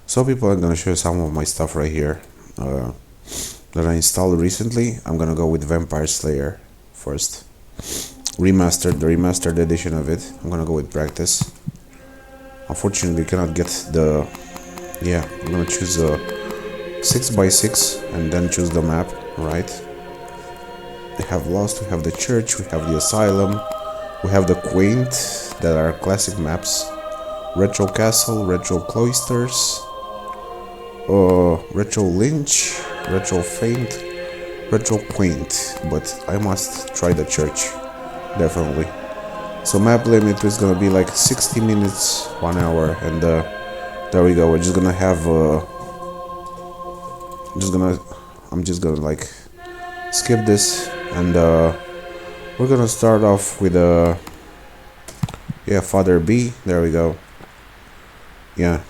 So people, I'm gonna show you some of my stuff right here that I installed recently. I'm gonna go with Vampire Slayer first. The remastered edition of it. I'm gonna go with practice. Unfortunately, cannot get the... Yeah, I'm gonna choose a 6x6 and then choose the map, right? We have Lost, we have the Church, we have the Asylum, we have the Quaint, that are classic maps. Retro Castle, Retro Cloisters, Retro Lynch, Retro Faint, Retro Quaint, but I must try the Church, definitely. So map limit is gonna be like 60 minutes, 1 hour, and there we go. We're just gonna have I'm just gonna like skip this, and we're gonna start off with yeah, Father B. There we go. Yeah,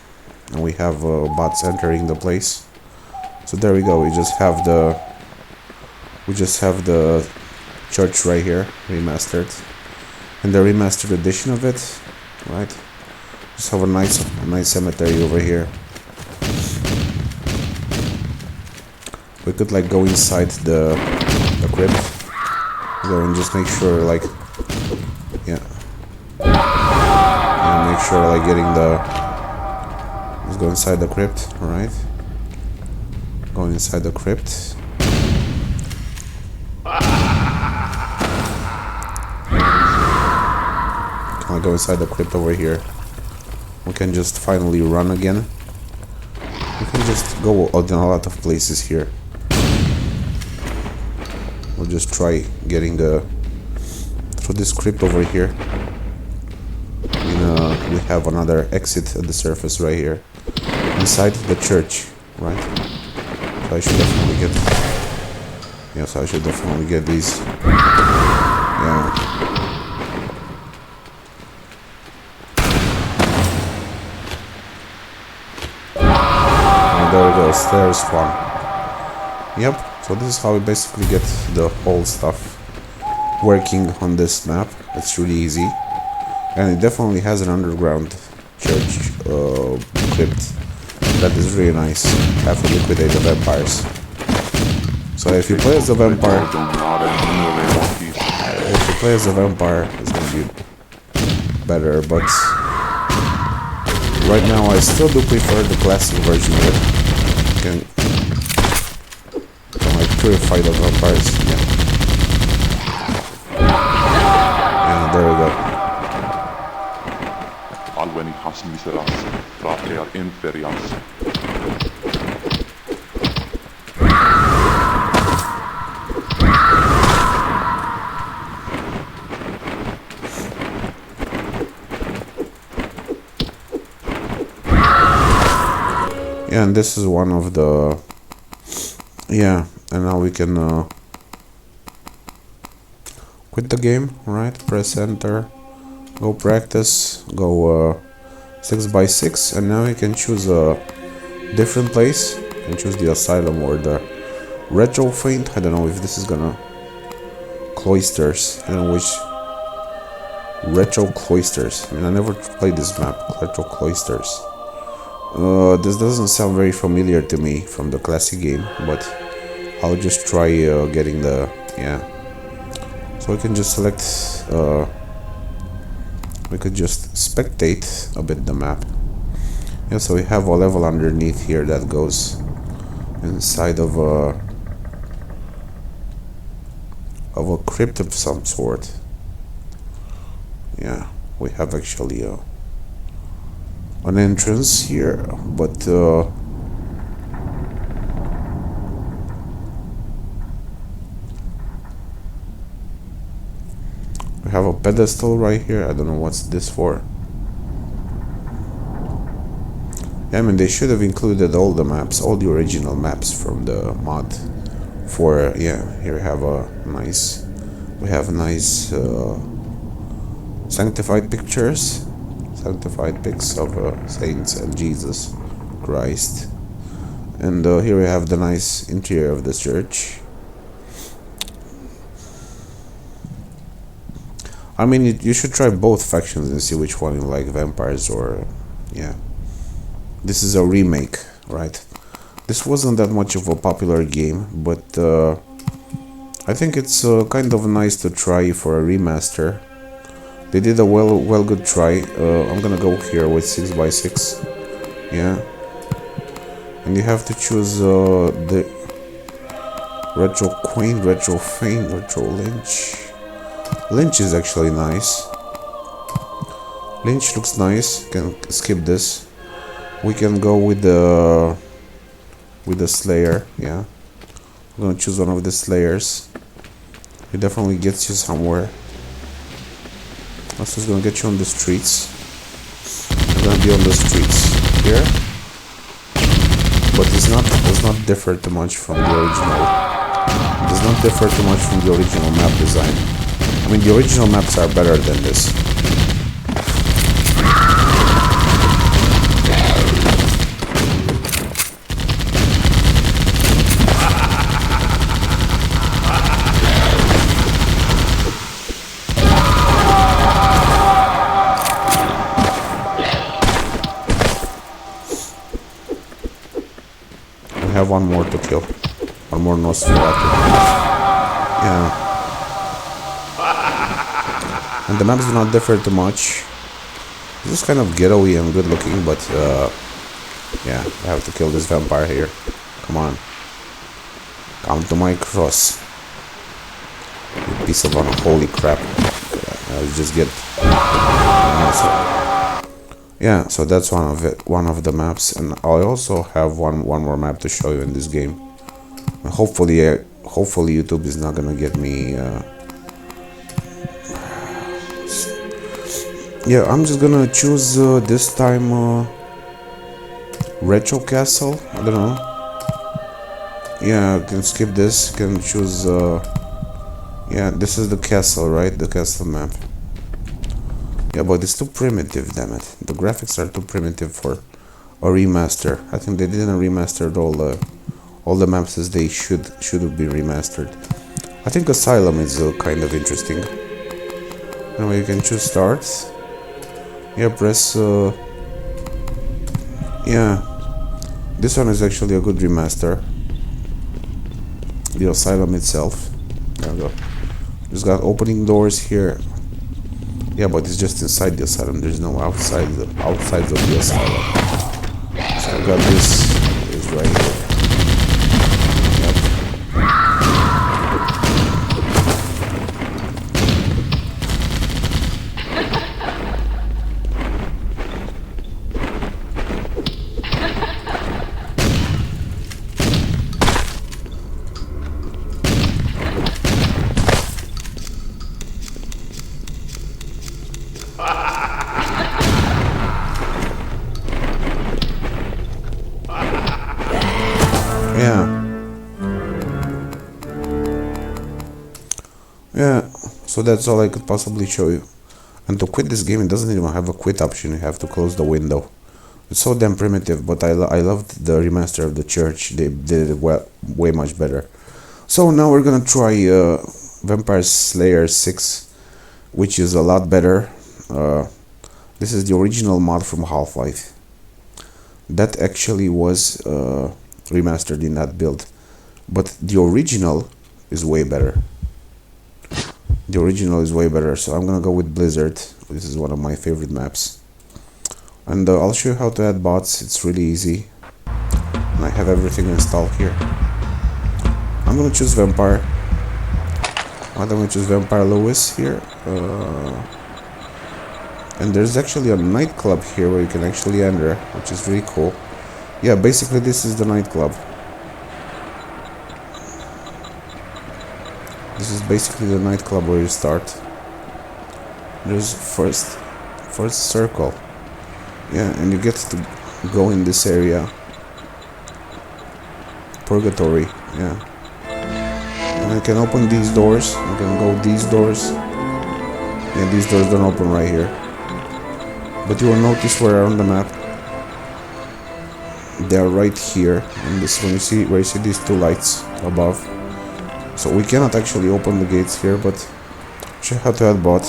and we have bots entering the place. So there we go. We just have the church right here, remastered, and the remastered edition of it, right? Just have a nice cemetery over here. We could like go inside the crypt, go and just make sure like, yeah, and make sure like getting the. Let's go inside the crypt, alright? Go inside the crypt. Can I go inside the crypt over here? We can just finally run again. We can just go in a lot of places here. We'll just try getting through this crypt over here. We have another exit at the surface right here. Inside the church, right? So I should definitely get... Yes, I should definitely get these. Yeah. And there we go, stairs one. Yep, so this is how we basically get the whole stuff working on this map. It's really easy. And it definitely has an underground church crypt. That is really nice. Have to liquidate the vampires. So if you play as a vampire, it's gonna be better. But right now, I still do prefer the classic version of it. You can like purify the vampires. Yeah. And there we go. Alueeni Hasmiseras, Ratear Inferians. Yeah, and this is one of the... Yeah, and now we can quit the game, right? Press enter. Go practice, go 6x6, and now you can choose a different place. You can choose the Asylum or the Retro Faint. I don't know if this is gonna... Cloisters. I don't know which... Retro Cloisters. I mean, I never played this map. Retro Cloisters. This doesn't sound very familiar to me from the classic game, but I'll just try getting the... Yeah. So we can just select... we could just spectate a bit the map. Yeah, so we have a level underneath here that goes inside of a crypt of some sort. Yeah, we have actually an entrance here, but we have a pedestal right here. I don't know what's this for. Yeah, I mean, they should have included all the maps, all the original maps from the mod. For yeah, here we have a nice, sanctified pictures, sanctified pics of saints and Jesus Christ, and here we have the nice interior of the church. I mean, you should try both factions and see which one you like, vampires or, yeah, This is a remake, right? This wasn't that much of a popular game, but I think it's kind of nice to try for a remaster. They did a well good try. I'm gonna go here with 6x6. Yeah. And you have to choose the Retro Queen, Retro Feint, Retro Lynch. Lynch is actually nice. Lynch looks nice. Can skip this. We can go with the Slayer. Yeah, I'm gonna choose one of the Slayers. It definitely gets you somewhere. Also, it's gonna get you on the streets. You're gonna be on the streets here, but does not differ too much from the original. It does not differ too much from the original map design. I mean, the original maps are better than this. We have one more to kill. One more Nosferatu. Yeah. And the maps do not differ too much. It's just kind of ghetto-y and good looking, but yeah, I have to kill this vampire here. Come on. Come to my cross. You piece of unholy crap. I'll just get... Yeah, so that's one of the maps, and I also have one more map to show you in this game. Hopefully YouTube is not gonna get me. Yeah, I'm just gonna choose this time Retro Castle. I don't know. Yeah, I can skip this. Can choose. Yeah, this is the castle, right? The castle map. Yeah, but it's too primitive, damn it. The graphics are too primitive for a remaster. I think they didn't remaster all the maps as they should be remastered. I think Asylum is kind of interesting. Anyway, you can choose start. Yeah, press. Yeah, this one is actually a good remaster. The Asylum itself. There we go. Just got opening doors here. Yeah, but it's just inside the asylum. There's no outsides of the asylum. So I got this is right here. Yeah, so that's all I could possibly show you. And to quit this game, it doesn't even have a quit option. You have to close the window. It's so damn primitive, but I loved the remaster of the church. They did it way much better. So now we're gonna try Vampire Slayer 6, which is a lot better. This is the original mod from Half-Life. That actually was remastered in that build, but the original is way better. The original is way better, so I'm gonna go with Blizzard. This is one of my favorite maps. And I'll show you how to add bots. It's really easy. And I have everything installed here. I'm gonna choose Vampire. I'm gonna choose Vampire Lewis here. And there's actually a nightclub here where you can actually enter, which is really cool. Yeah, basically this is the nightclub. This is basically the nightclub where you start. There's first circle. Yeah, and you get to go in this area. Purgatory, yeah. And I can open these doors. I can go these doors. Yeah, these doors don't open right here. But you will notice where on the map. They are right here. And this when you see these two lights above. So we cannot actually open the gates here, but show how to add bot.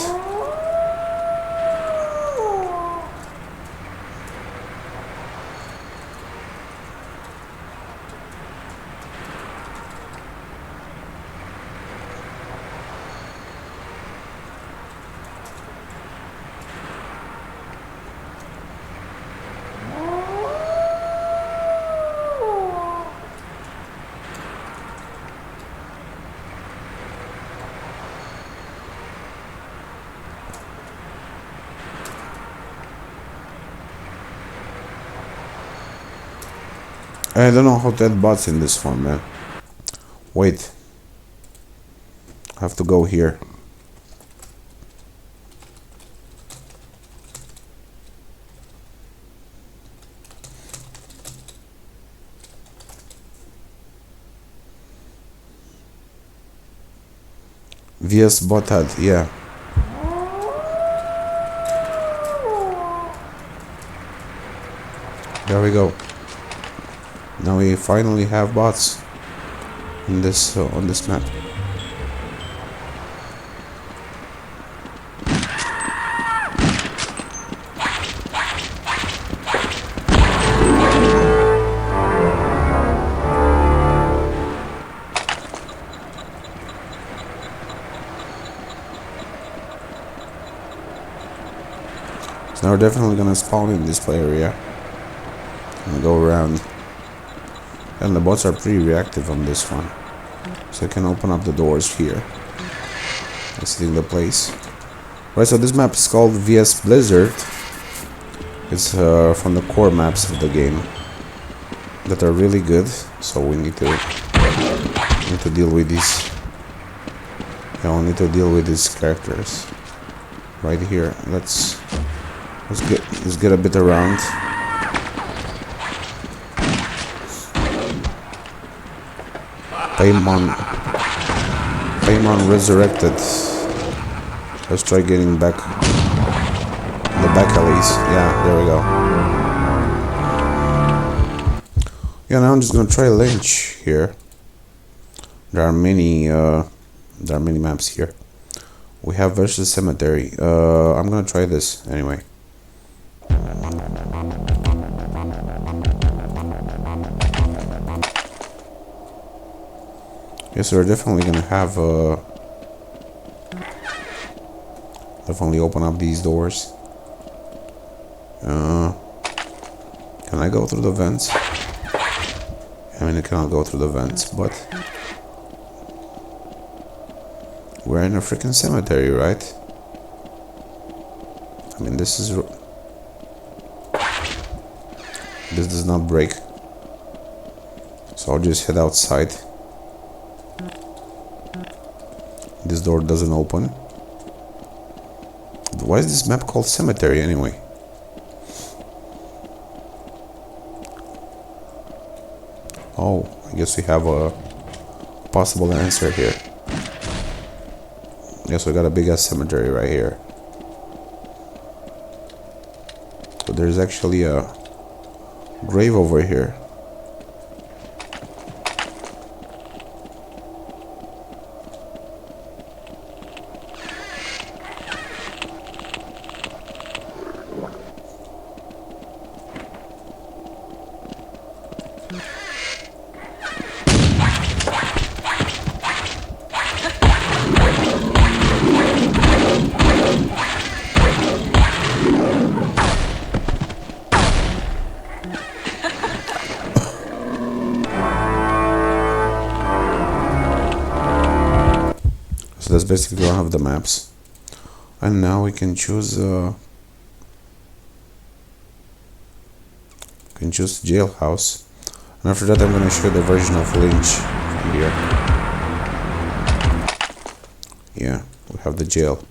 I don't know how to add bots in this one, man. Wait. I have to go here. VS bot ad, yeah. There we go. Now we finally have bots in this on this map. So now we're definitely gonna spawn in this area and go around. And the bots are pretty reactive on this one, so I can open up the doors here. Visiting the place. Right, so this map is called VS Blizzard. It's from the core maps of the game that are really good. So we need to deal with these. Yeah, we need to deal with these characters right here. Let's get a bit around. Paimon resurrected. Let's try getting back the back alleys. Yeah, there we go. Yeah, now I'm just gonna try Lynch here. There are many maps here. We have versus cemetery. I'm gonna try this anyway. Yes, we're definitely gonna have definitely open up these doors. Can I go through the vents? I mean, I cannot go through the vents, but we're in a freaking cemetery, right? I mean, this does not break, so I'll just head outside. This door doesn't open. Why is this map called cemetery anyway? Oh, I guess we have a possible answer here. Yes, we got a big ass cemetery right here. So there's actually a grave over here. So that's basically one of the maps. And now we can choose jailhouse. And after that I'm gonna show the version of Lynch here. Yeah, we have the jail.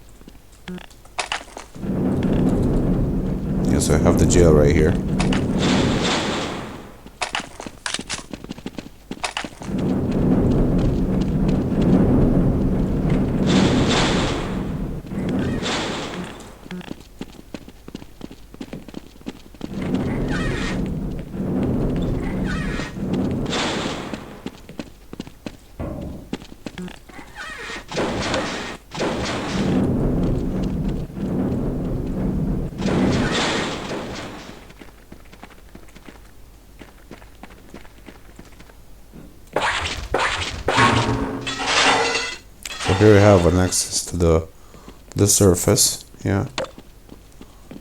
Yeah, so I have the jail right here. So here we have an access to the surface. Yeah.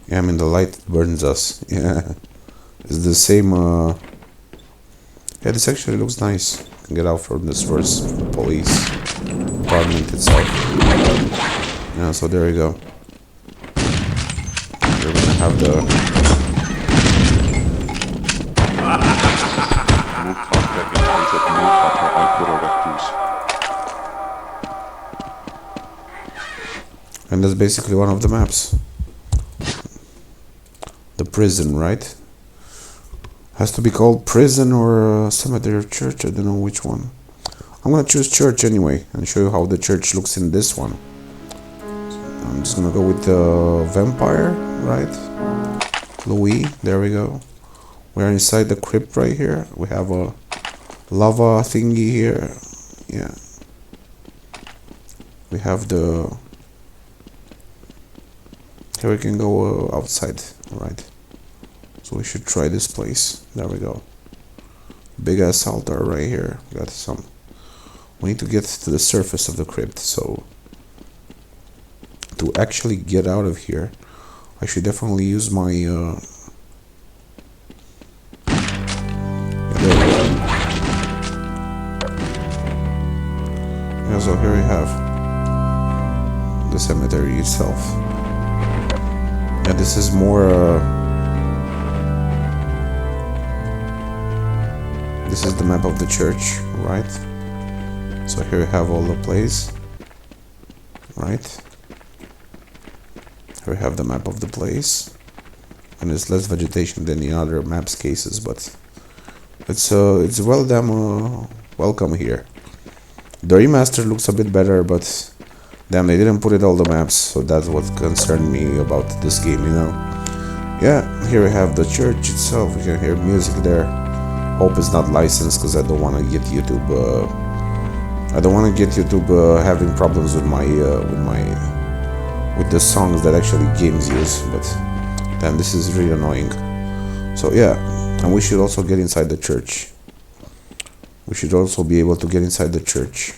Yeah, I mean the light burns us. Yeah. It's the same yeah, this actually looks nice. You can get out from this first from the police department itself. Yeah, so there you go. We're gonna have Multa pergenhaiset multa per alcororectus. And that's basically one of the maps. The prison, right? Has to be called prison or cemetery or church. I don't know which one. I'm gonna choose church anyway and show you how the church looks in this one. I'm just gonna go with the vampire, right? Louis, there we go. We're inside the crypt right here. We have a lava thingy here. Yeah. We have the... Here we can go outside, right? So we should try this place. There we go. Big ass altar right here. Got some... We need to get to the surface of the crypt, so... To actually get out of here, I should definitely use my... Yeah, so here we have the cemetery itself. And this is more... This is the map of the church, right? So here we have all the place, right? Here we have the map of the place, and there's less vegetation than in other maps cases, but it's well damn welcome here. The remaster looks a bit better, but damn, they didn't put it all the maps, so that's what concerned me about this game, you know. Yeah, here we have the church itself. We can hear music there. Hope it's not licensed, because I don't want to get YouTube. I don't want to get YouTube having problems with my with the songs that actually games use. But damn, this is really annoying. So yeah, and we should also get inside the church. We should also be able to get inside the church.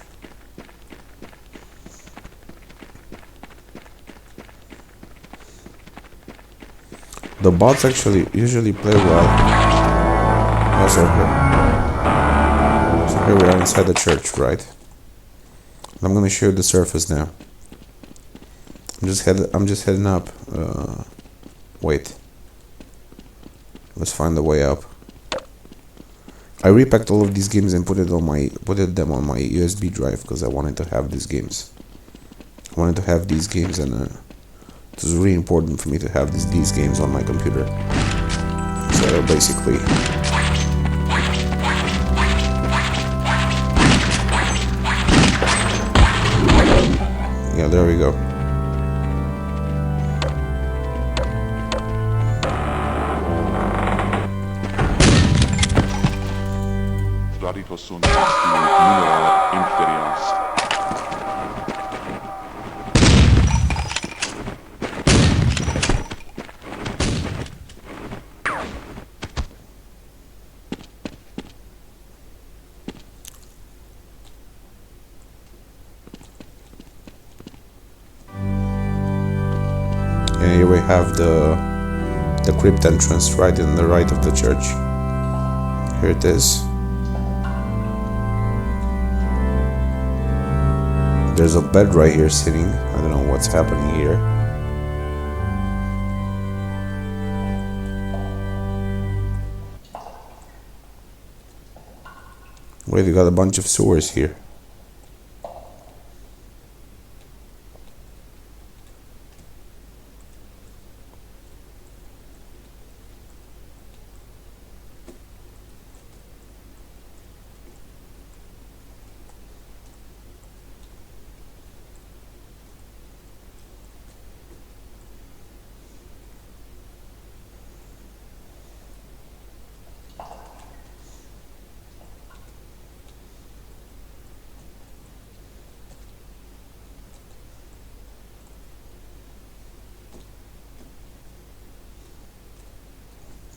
The bots actually usually play well. Also here. So here we are inside the church, right? I'm gonna show you the surface now. I'm just heading up. Wait. Let's find the way up. I repacked all of these games and put them on my USB drive because I wanted to have these games. I wanted to have these games, and it was really important for me to have these games on my computer. So basically, yeah, there we go. Raditos sunt asti minera inferias. And here we have the crypt entrance right in the right of the church. Here it is. There's a bed right here sitting. I don't know what's happening here. Wait, we got a bunch of sewers here.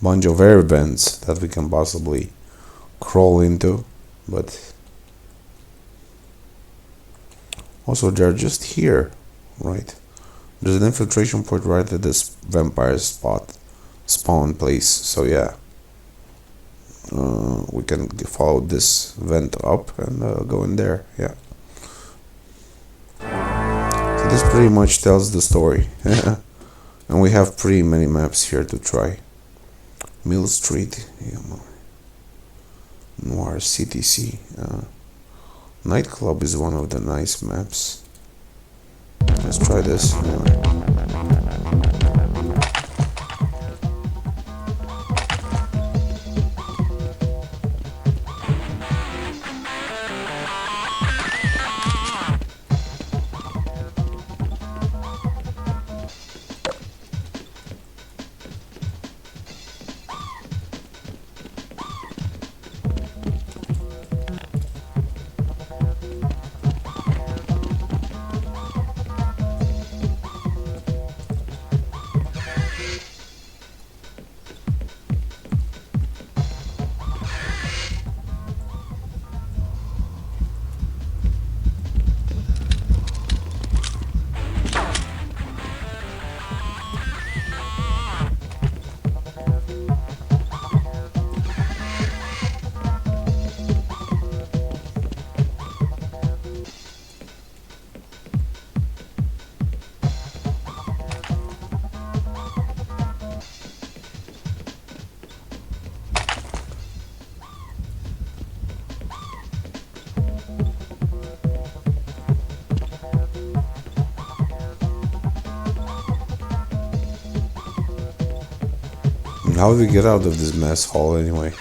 Bunch of air vents that we can possibly crawl into, but also they're just here, right? There's an infiltration point right at this vampire spawn place, so yeah, we can follow this vent up and go in there. Yeah, so this pretty much tells the story. And we have pretty many maps here to try. Mill Street, Noir CTC. Nightclub is one of the nice maps. Let's try this anyway. How do we get out of this mess hall anyway?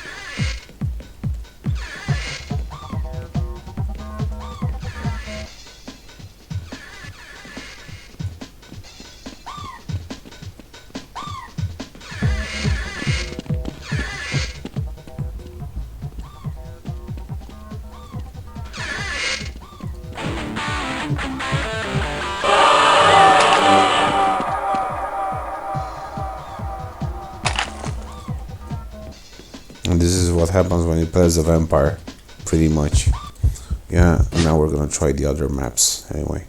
And this is what happens when you play as a vampire, pretty much. Yeah, and now we're gonna try the other maps anyway.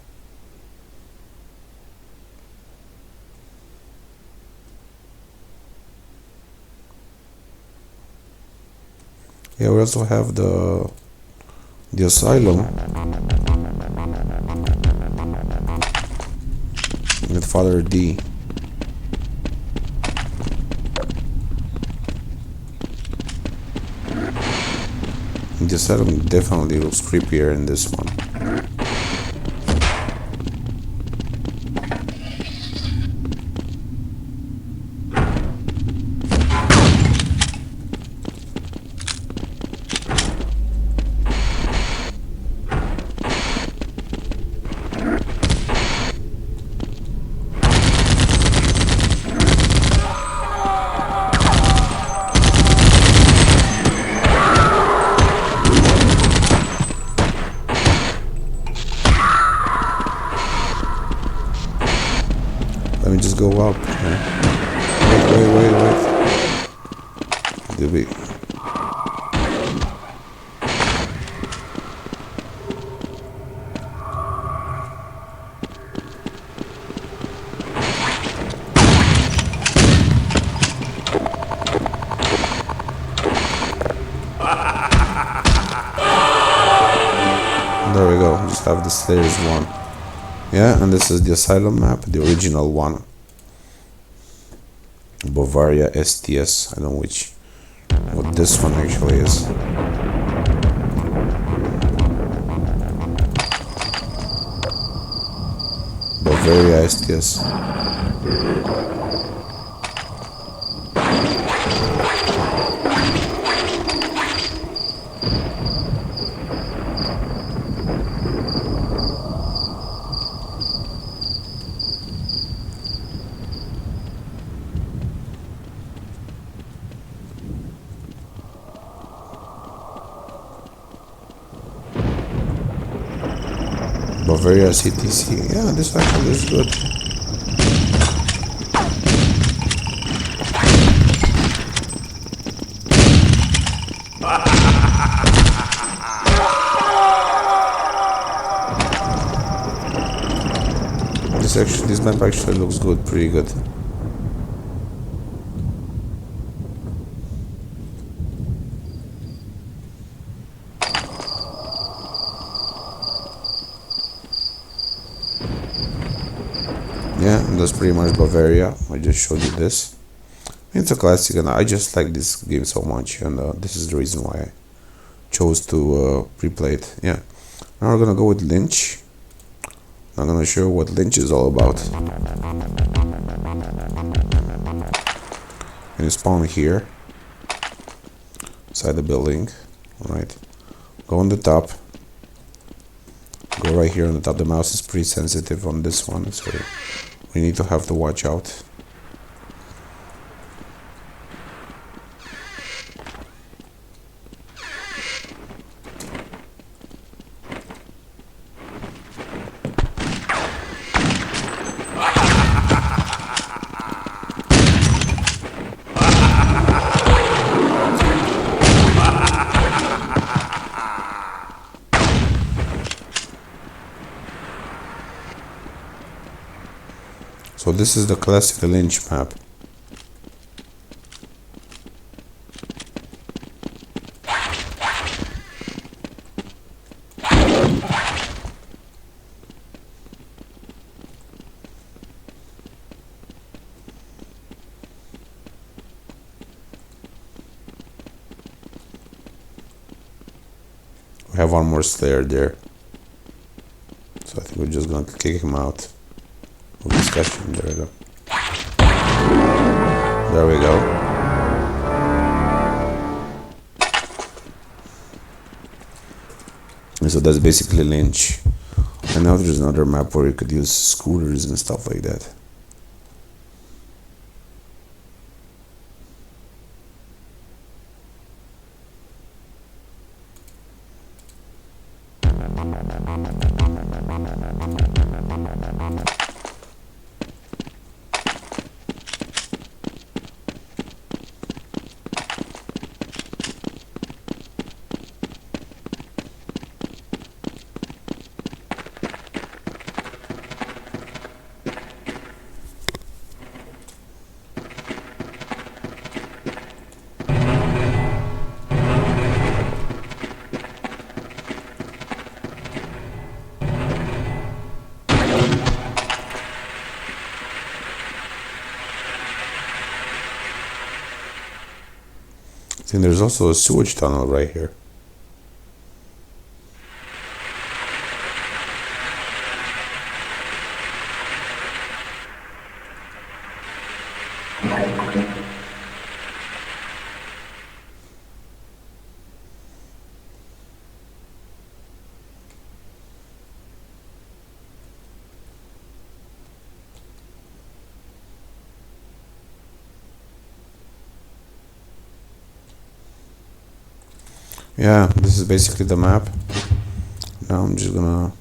Yeah, we also have the asylum with Father D. The asylum definitely looks creepier in this one. Let me just go up. Wait. Did we? There we go. Just have the stairs one. Yeah, and this is the asylum map, the original one. Bavaria STS. I don't know what this one actually is. Bavaria STS. Bavaria CTC. Yeah, this actually is good. This map actually looks good, pretty good. Yeah, and that's pretty much Bavaria. I just showed you this. It's a classic, and I just like this game so much, and this is the reason why chose to replay it. Yeah. Now we're gonna go with Lynch. I'm gonna show you what Lynch is all about. And you spawn here, inside the building. Alright. Go on the top. Go right here on the top. The mouse is pretty sensitive on this one, so we need to have to watch out. So this is the classic Lynch map. We have one more Slayer there. So I think we're just gonna kick him out. Discussion. There we go. There we go. And so that's basically Lynch. And now there's another map where you could use scooters and stuff like that. I think there's also a sewage tunnel right here. Yeah, this is basically the map. Now I'm just gonna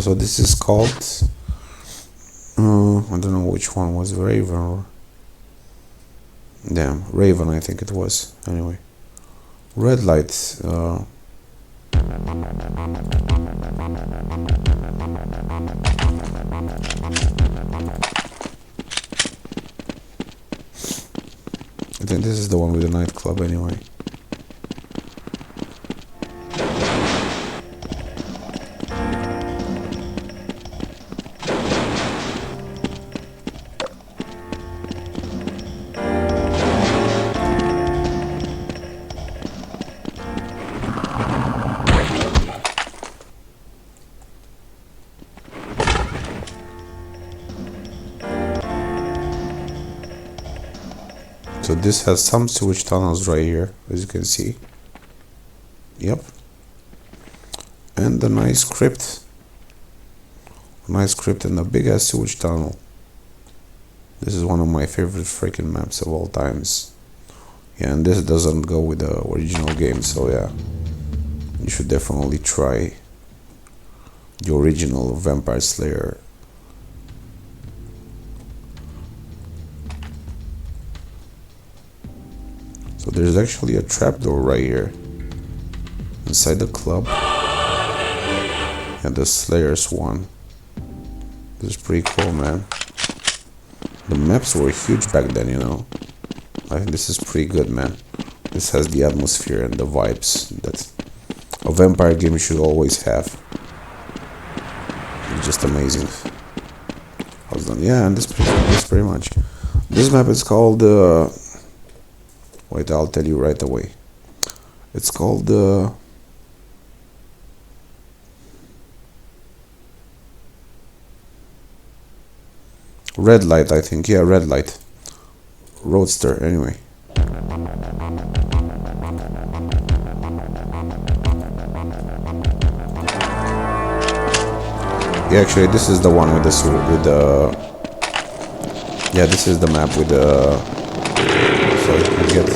so this is called I don't know which one was Raven or damn Raven, I think it was. Anyway, red light. I think this is the one with the nightclub anyway. So this has some sewage tunnels right here, as you can see. Yep. And a nice crypt. A nice crypt and a big ass sewage tunnel. This is one of my favorite freaking maps of all times. Yeah, and this doesn't go with the original game, so yeah. You should definitely try the original Vampire Slayer. So there's actually a trapdoor right here inside the club. And the Slayers one. This is pretty cool, man. The maps were huge back then, you know. I think this is pretty good, man. This has the atmosphere and the vibes that a vampire game should always have. It's just amazing. Yeah, and this pretty much. This map is called. Wait, I'll tell you right away. It's called. Red Light, I think. Yeah, Red Light. Roadster, anyway. Yeah, actually, this is the one with the. Yeah, this is the map with the. So you can get.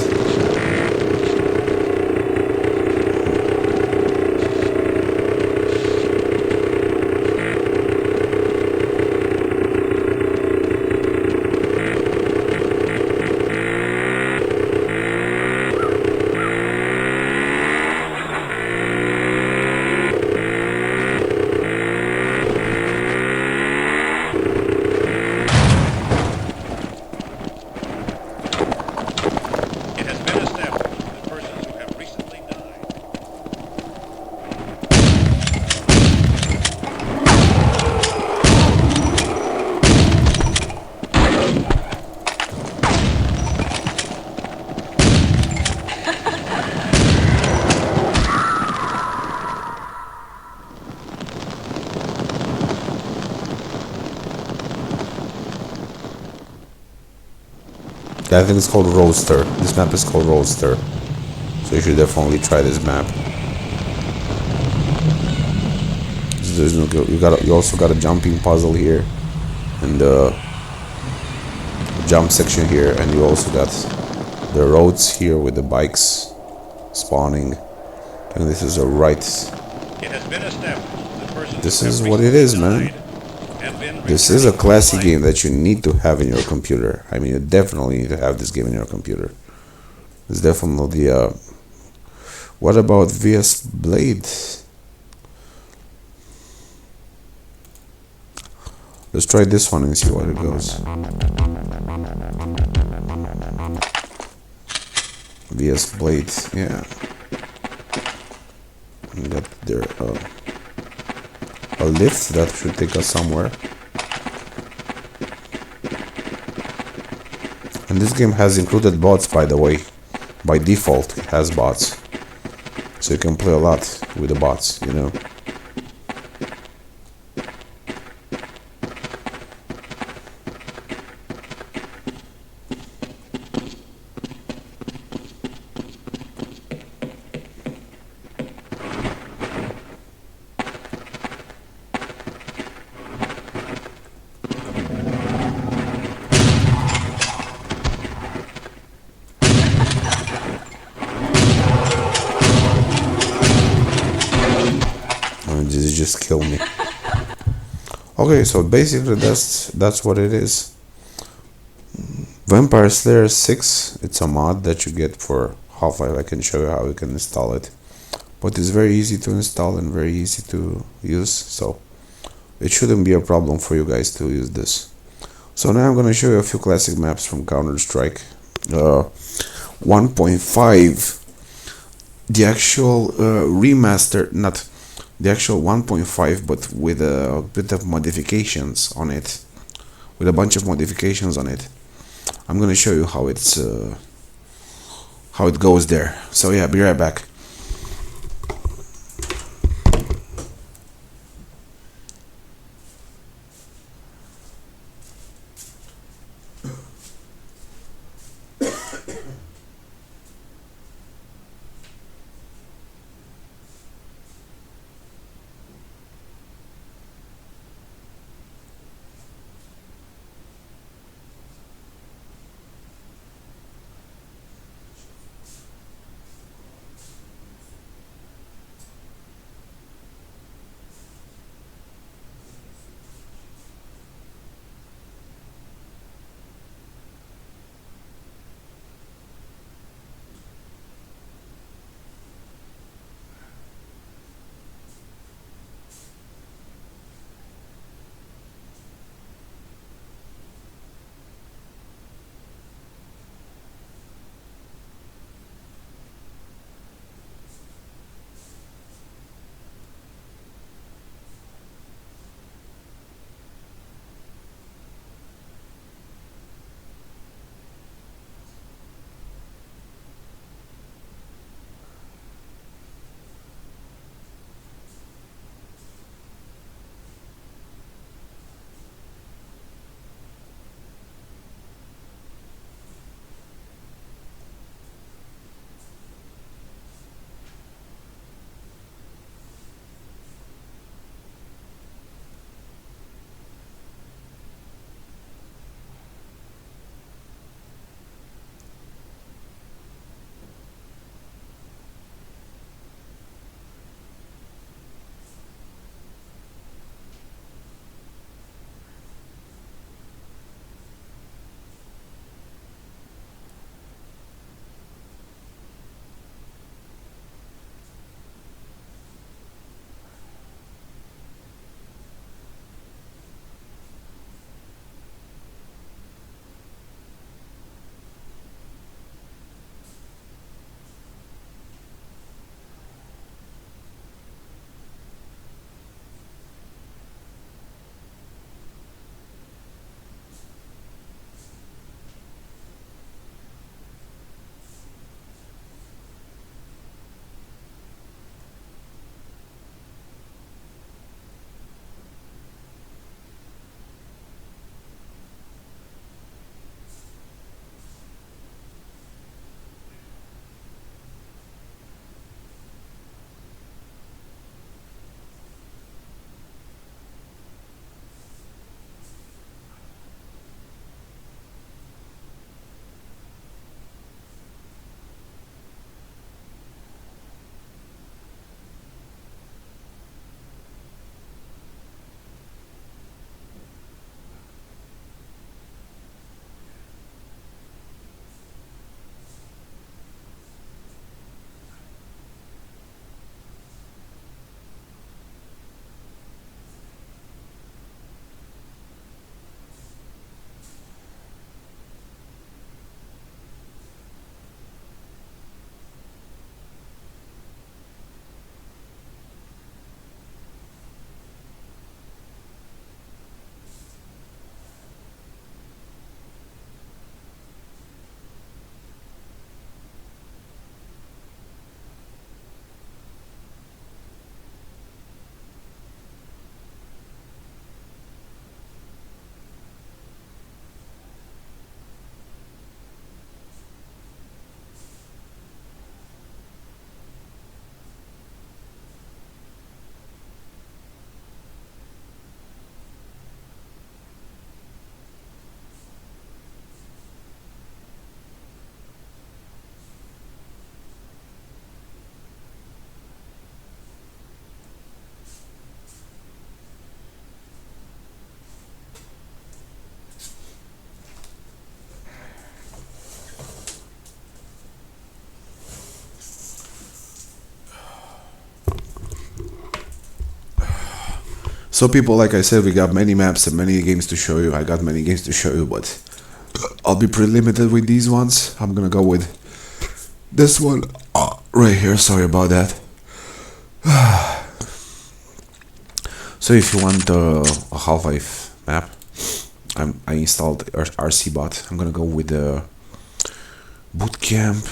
I think it's called Roadster. This map is called Roadster. So you should definitely try this map. You also got a jumping puzzle here, and the jump section here, and you also got the roads here with the bikes spawning. And this is a right. It has been established. This is what it is, man. This is a classic game that you need to have in your computer. I mean, you definitely need to have this game in your computer. It's definitely What about VS Blade? Let's try this one and see what it goes. VS Blade, yeah. We got there a lift that should take us somewhere. And this game has included bots, by the way. By default, it has bots. So you can play a lot with the bots, you know. Just kill me. Okay, so basically that's what it is. Vampire Slayer 6, it's a mod that you get for Half-Life. I can show you how you can install it, but it's very easy to install and very easy to use, so it shouldn't be a problem for you guys to use this. So now I'm gonna show you a few classic maps from Counter-Strike 1.5, the actual remaster, not the actual 1.5, but with a bit of modifications on it, with a bunch of modifications on it. I'm gonna show you how it's how it goes there. So yeah, be right back. So people, like I said, we got many maps and many games to show you. I got many games to show you, but I'll be pretty limited with these ones. I'm gonna go with this one right here. Sorry about that. So if you want a Half-Life map, I installed RC-Bot. I'm gonna go with the Bootcamp,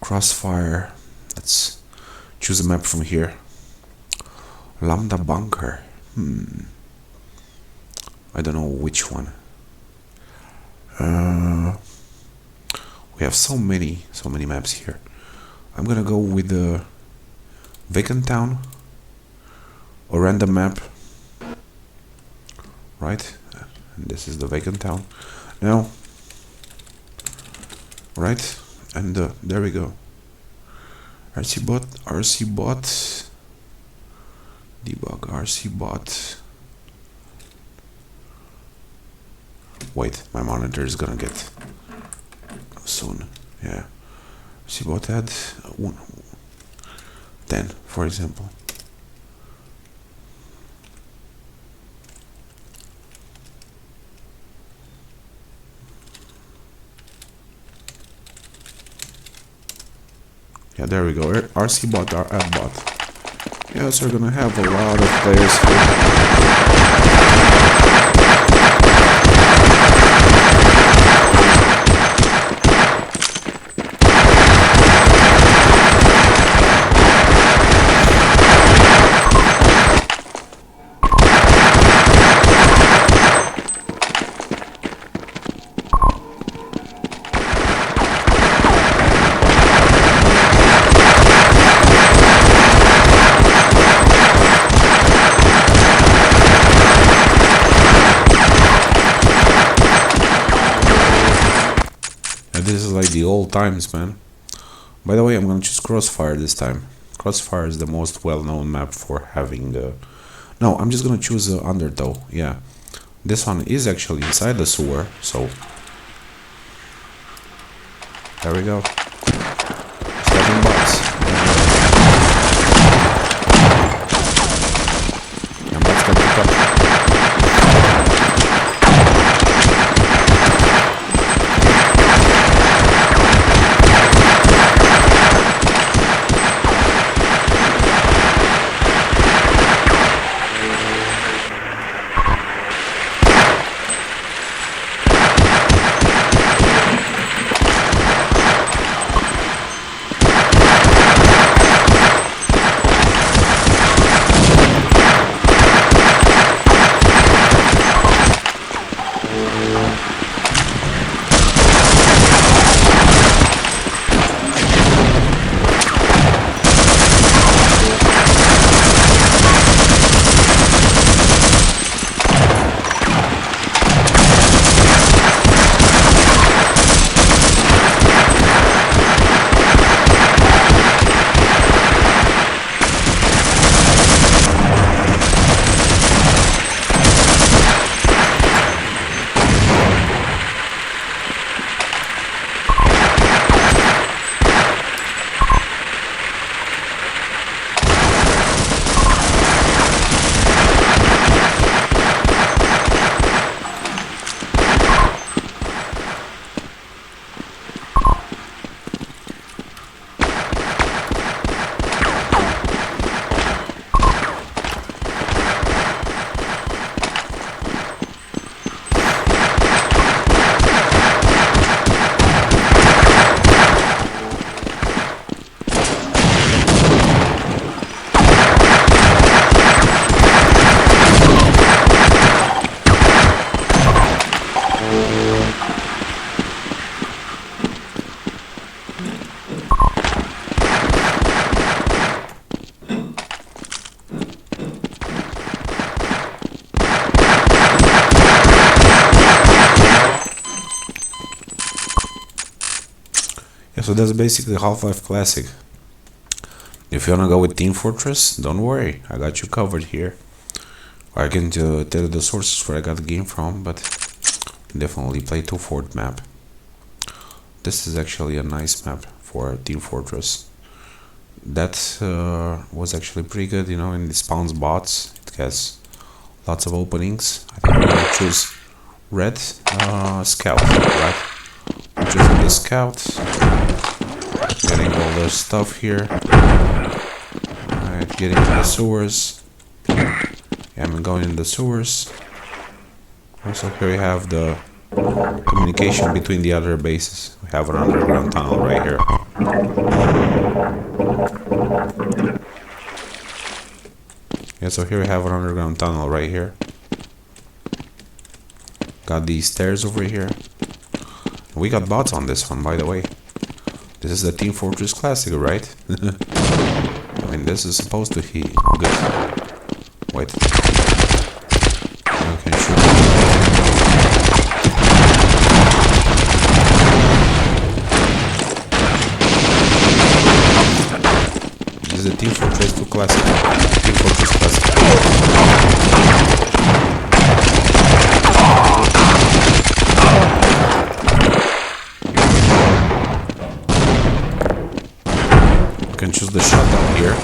Crossfire. Let's choose a map from here. Lambda Bunker. I don't know which one. We have so many maps here. I'm gonna go with the Vacant Town or random map. Right? And this is the Vacant Town. Now, right? And there we go. RC-Bot, debug RC-Bot. Wait, my monitor is gonna get soon. Yeah, RC-Bot had 10, for example. Yeah, there we go. RC-Bot, our ad bot. Yes, we're gonna have a lot of players This is like the old times, man. By the way, I'm gonna choose Crossfire this time. Crossfire is the most well-known map for having no, I'm just gonna choose Undertow. Yeah, this one is actually inside the sewer, so there we go. Starting bots. And bots got picked up. So that's basically Half-Life Classic. If you wanna go with Team Fortress, don't worry, I got you covered here. I can tell you the sources where I got the game from, but definitely play 2 Fort map. This is actually a nice map for Team Fortress. that was actually pretty good, you know, and it spawns bots. It has lots of openings. I think I'm gonna choose red scout, right? I'm choosing the scout, getting all the stuff here. Alright, getting to the sewers. Yeah, I'm going in the sewers. Also, here we have the communication between the other bases. We have an underground tunnel right here. Yeah, so here we have an underground tunnel right here. Got these stairs over here. We got bots on this one, by the way. This is the Team Fortress Classic, right? I mean, this is supposed to be good. Wait. I can shoot. This is the Team Fortress 2 Classic. Team Fortress Classic. You can choose the shotgun here.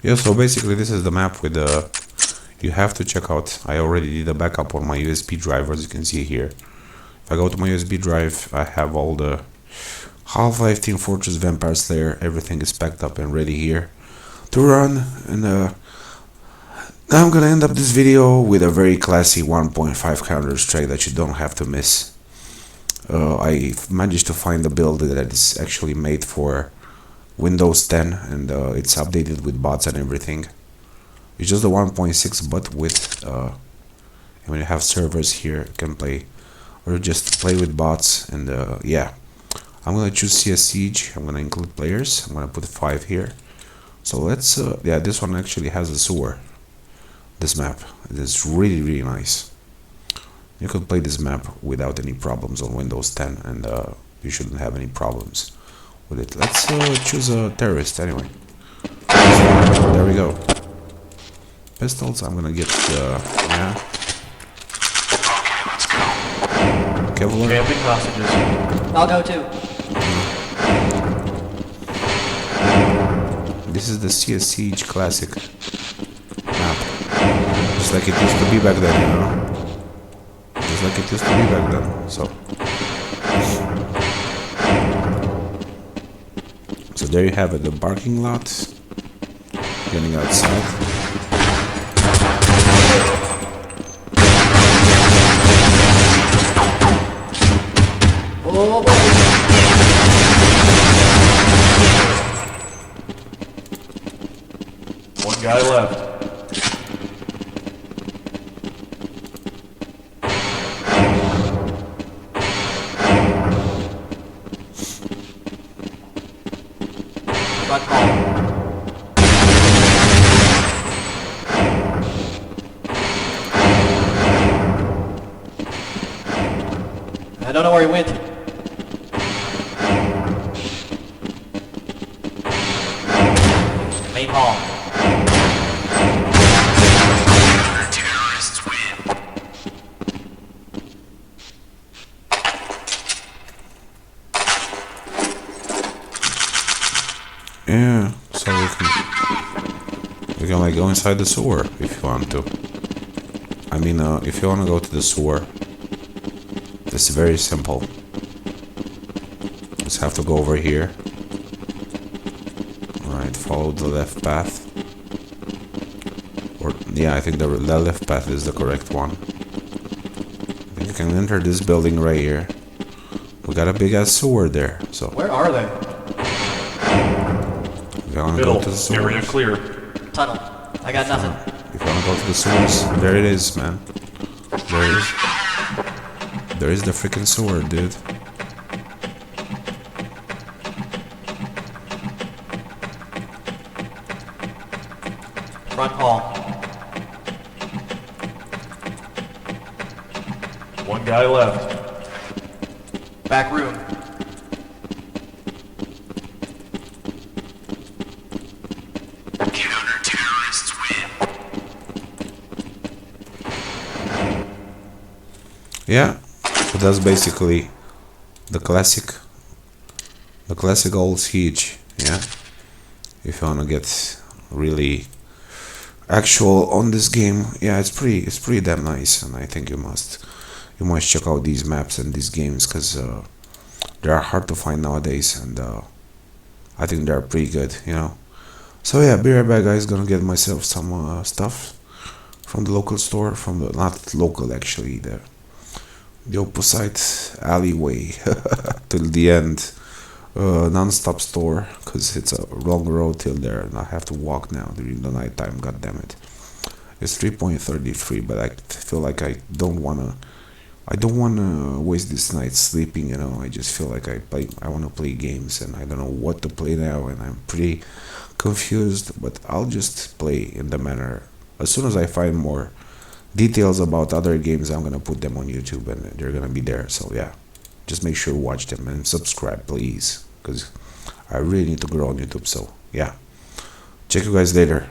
Yeah, so basically this is the map with the... You have to check out, I already did a backup on my USB drive, as you can see here. If I go to my USB drive, I have all the Half-Life, Team Fortress, Vampire Slayer, everything is packed up and ready here to run. And now I'm gonna end up this video with a very classy 1.5 Counter-Strike that you don't have to miss. I managed to find a build that is actually made for Windows 10 and it's updated with bots and everything. It's just the 1.6 but with when you have servers here you can play or just play with bots. And yeah, I'm gonna choose CS Siege. I'm gonna include players. I'm gonna put 5 here. So let's yeah, this one actually has a sewer. This map, it is really nice. You could play this map without any problems on Windows 10 and you shouldn't have any problems with it. Let's choose a terrorist anyway. So, there we go. Pistols, I'm gonna get yeah. Kevlar. Camping hostages. I'll go too. This is the CS Siege Classic map. Just like it used to be back then, you know? Just like it used to be back then, so. So there you have it, the parking lot. Getting outside. One guy left. I don't know where he went. Main hall. Terrorists win. Yeah, so we can like go inside the sewer if you want to. I mean, if you want to go to the sewer, it's very simple. Just have to go over here. Alright, follow the left path. Or, yeah, I think the left path is the correct one. I think You can enter this building right here. We got a big ass sewer there, so Where are they? if you wanna Middle. go to the Area sewers, clear. Tunnel. I got nothing. if you wanna go to the sewers, there it is, man. There it is. There is the freaking sewer, dude. Front hall. One guy left. Back room. Yeah, so that's basically the classic old Siege. Yeah, if you wanna get really actual on this game, yeah, it's pretty damn nice, and I think you must check out these maps and these games because they are hard to find nowadays, and I think they're pretty good, you know. So yeah, be right back, guys. Gonna get myself some stuff from the local store, from the not local actually, the opposite alleyway till the end, non-stop store, because it's a long road till there and I have to walk now during the night time. God damn it. It's 3.33, but I feel like I don't wanna waste this night sleeping, you know. I just feel like I wanna play games and I don't know what to play now, and I'm pretty confused, but I'll just play in the manner. As soon as I find more details about other games, I'm gonna put them on YouTube and they're gonna be there. So yeah, just make sure to watch them and subscribe, please, because I really need to grow on YouTube. So yeah, check you guys later.